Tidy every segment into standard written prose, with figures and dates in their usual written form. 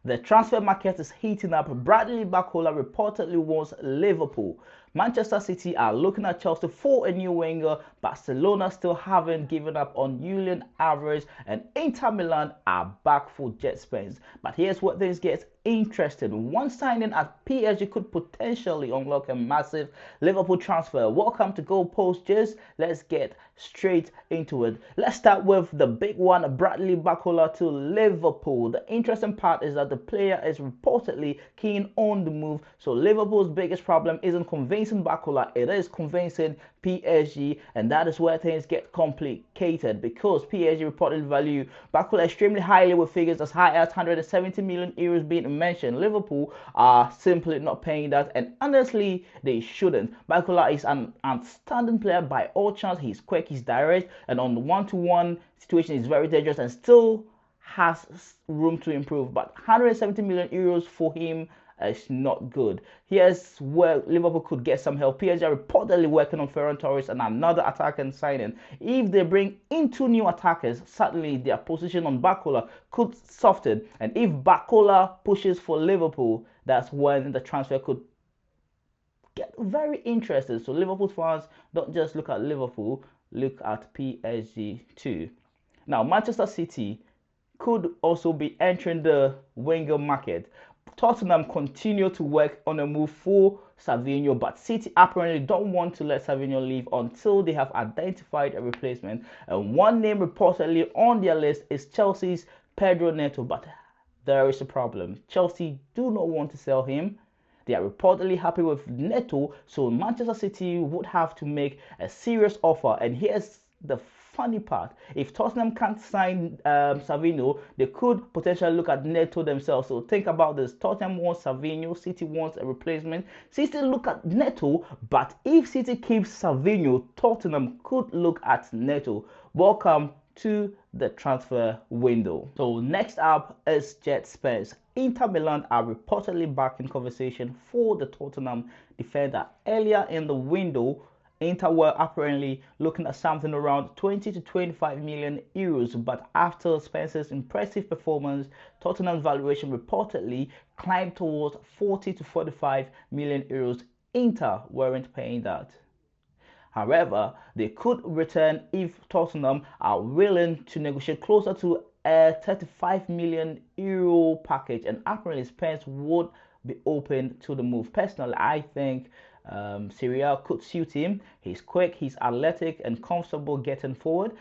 The transfer market is heating up. Bradley Barcola reportedly wants Liverpool. Manchester City are looking at Chelsea for a new winger. Barcelona still haven't given up on Julian Álvarez, and Inter Milan are back for Jet Spence. But here's where things get interesting. One signing at PSG could potentially unlock a massive Liverpool transfer. Welcome to Goalpost Jizz. Let's get straight into it. Let's start with the big one, Bradley Barcola to Liverpool. The interesting part is that the player is reportedly keen on the move, so Liverpool's biggest problem isn't convincing Barcola, it is convincing PSG, and that is where things get complicated because PSG reportedly value Barcola extremely highly with figures as high as 170 million euros being mentioned. Liverpool are simply not paying that, and honestly they shouldn't. Barcola is an outstanding player by all chance. He's quick, he's direct, and on the one-to-one situation is very dangerous and still has room to improve, but 170 million euros for him is not good. Here's where Liverpool could get some help. PSG are reportedly working on Ferran Torres and another attacker signing. If they bring in two new attackers, certainly their position on Barcola could soften, and if Barcola pushes for Liverpool, that's when the transfer could get very interesting. So Liverpool fans, don't just look at Liverpool, look at PSG too. Now Manchester City could also be entering the winger market. Tottenham continue to work on a move for Savinho, but City apparently don't want to let Savinho leave until they have identified a replacement. And one name reportedly on their list is Chelsea's Pedro Neto, but there is a problem. Chelsea do not want to sell him. They are reportedly happy with Neto, so Manchester City would have to make a serious offer. And here's the funny part: if Tottenham can't sign Savinho, they could potentially look at Neto themselves. So think about this: Tottenham wants Savinho, City wants a replacement. City look at Neto, but if City keeps Savinho, Tottenham could look at Neto. Welcome to the transfer window. So next up is Jet Spence. Inter Milan are reportedly back in conversation for the Tottenham defender. Earlier in the window, Inter were apparently looking at something around 20 to 25 million euros, but after Spence's impressive performance, Tottenham's valuation reportedly climbed towards 40 to 45 million euros. Inter weren't paying that. However, they could return if Tottenham are willing to negotiate closer to a 35 million euro package, and apparently Spence would be open to the move. Personally, I think Serie A could suit him. He's quick, he's athletic and comfortable getting forward.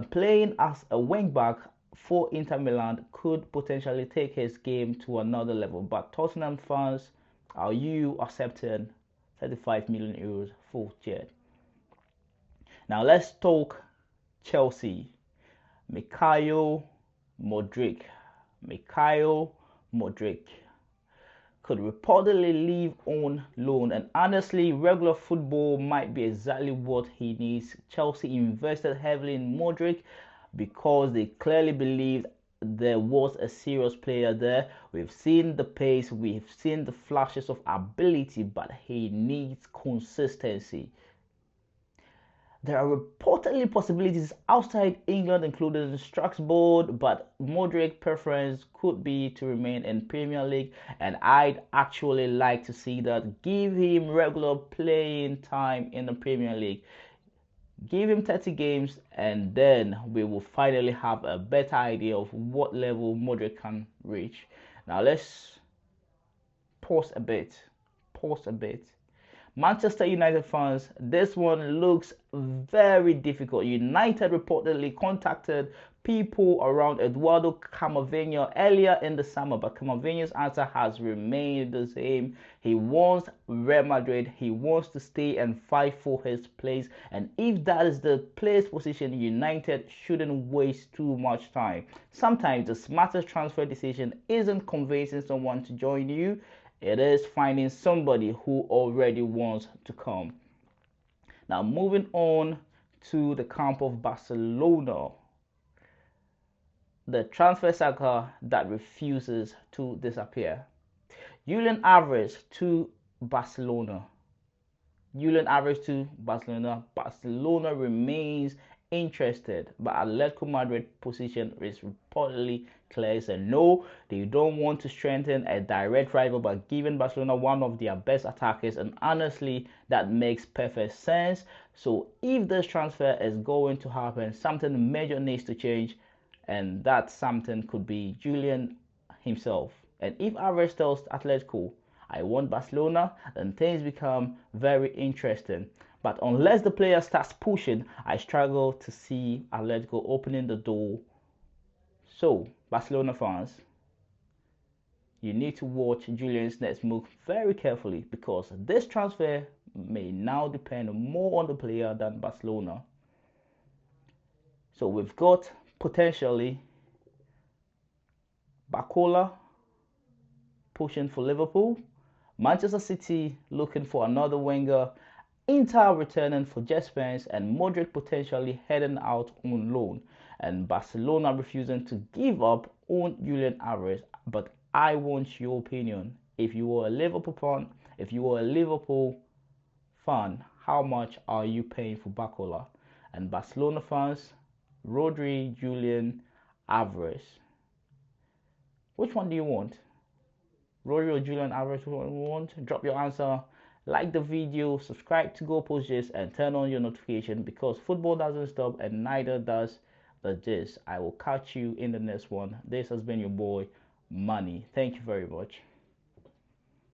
Playing as a wing back for Inter Milan could potentially take his game to another level. But Tottenham fans, are you accepting 35 million euros for Jet? Now let's talk Chelsea. Mikhail Modric could reportedly leave on loan, and honestly, regular football might be exactly what he needs. Chelsea invested heavily in Modric because they clearly believed there was a serious player there. We've seen the pace, we've seen the flashes of ability, but he needs consistency. There are reportedly possibilities outside England, including Strasbourg, but Modric's preference could be to remain in Premier League, and I'd actually like to see that. Give him regular playing time in the Premier League. Give him 30 games, and then we will finally have a better idea of what level Modric can reach. Now let's pause a bit. Manchester United fans, this one looks very difficult. United reportedly contacted people around Eduardo Camavinga earlier in the summer, but Camavinga's answer has remained the same. He wants Real Madrid. He wants to stay and fight for his place, and if that is the place position, United shouldn't waste too much time. Sometimes the smartest transfer decision isn't convincing someone to join you. It is finding somebody who already wants to come. Now moving on to the camp of Barcelona. The transfer saga that refuses to disappear. Julian Álvarez to Barcelona. Barcelona remains interested, but Atletico Madrid position is reportedly clear. It's a no. They don't want to strengthen a direct rival by giving Barcelona one of their best attackers, and honestly, that makes perfect sense. So if this transfer is going to happen, something major needs to change, and that something could be Julian himself. And if Álvarez tells Atletico, I want Barcelona, then things become very interesting. But unless the player starts pushing, I struggle to see Atletico opening the door. So, Barcelona fans, you need to watch Julian's next move very carefully, because this transfer may now depend more on the player than Barcelona. So we've got potentially BARCOLA pushing for Liverpool, Manchester City looking for another winger, Inter returning for Jess Spence, and Modric potentially heading out on loan, and Barcelona refusing to give up on Julian Álvarez. But I want your opinion. If you are a Liverpool fan, how much are you paying for BARCOLA? And Barcelona fans, Rodri, Julian, Álvarez. Which one do you want? Rodri or Julian Álvarez? Which one do you want? Drop your answer. Like the video, subscribe to Go Post Gist, and turn on your notification, because football doesn't stop and neither does the gist. I will catch you in the next one. This has been your boy Money. Thank you very much.